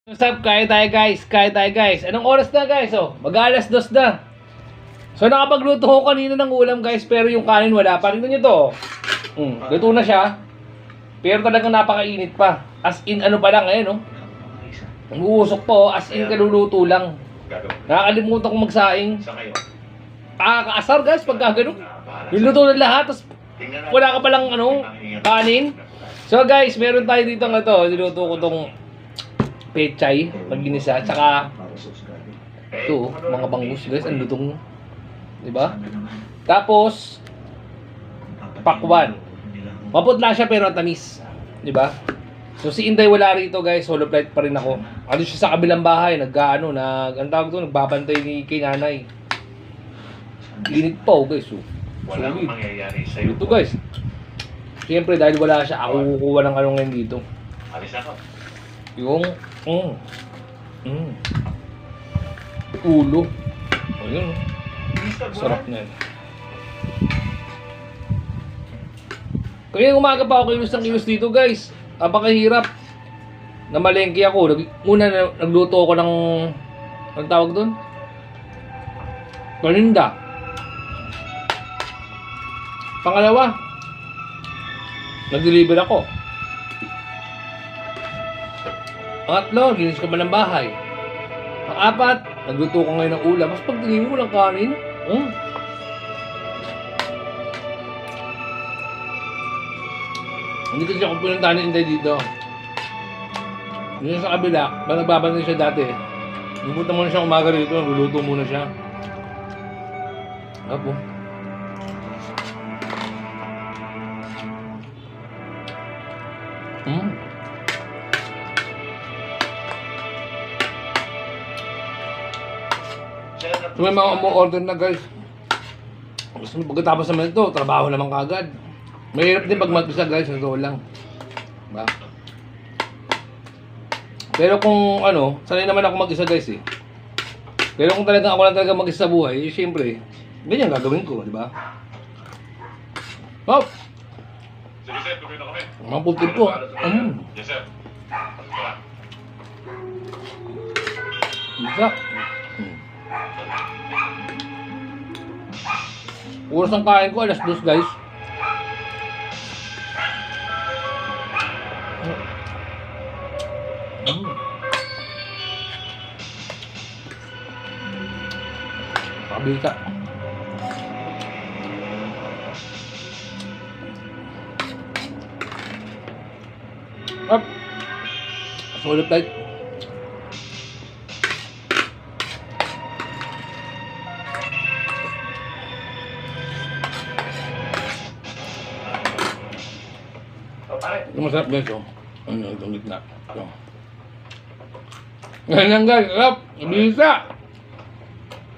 What's up? Kaya tayo guys. Anong oras na guys? Oh, mag-alas 2 na. So nakapagluto ko kanina ng ulam guys, pero yung kanin wala pa. Tingnan nyo to. Luto na siya. Pero talagang napakainit pa. As in ano pa lang ngayon, no? Umuusok pa oh, as in kaluluto lang. Nakakalimutan ko magsaing. Kaasar guys pagka ganun. Niluto na lahat, tapos wala ka palang ano, kanin. So guys, meron tayo dito ng ito. Niluto ko tong pechay, pag-ginisa, tsaka ito, mga bangus guys, ang lutong, diba? Tapos pakwan, maputla siya pero ang tamis, diba? So si Inday wala rito guys, solo flight pa rin ako. Ano siya sa kabilang bahay, ang tawag to, nagbabantay ni kay nanay. Init pa oh guys, so Walang mangyayari sa'yo. ito guys, siyempre dahil wala siya, ako kukuha ng ano ngayon dito. Alis ako. Yung ulo. Ayun. Sarap na yan. Kaya umaga pa ako kilos dito guys. Napakahirap. Namalengke ako. Nagluto ako ng anong tawag doon? Paninda. Pangalawa, nag-deliver ako. Pangatlo, ginis ka ba ng bahay? Pang-apat, nagluto ko ngayon ng ulam. Mas pagtingin mo lang kanin. Hindi kasi ako pinuntahan ni Inday dito. Hindi sa kabila, nagbabantay siya dati. Nabuta muna siya umaga rito, nagluluto muna siya. Apo. So may mga umu-order na guys. Pagkatapos naman ito, trabaho naman kagad. Mahirap din pag mag-isa guys, ito lang. Diba? Pero kung ano, sanay naman ako mag-isa guys eh. Pero kung talagang ako lang talaga mag-isa sa buhay, eh, syempre, ganyan gagawin ko, di ba? Hop! Sige sir, tuloy na kami. Mga putin po. Yes sir. Isa. Oras ng kain ko, alas 2 guys. Pabita. Up. Solid plate. Ito masarap guys, oh. Ano, itong gitna. Ito. Ganyan guys, sarap. Bisa.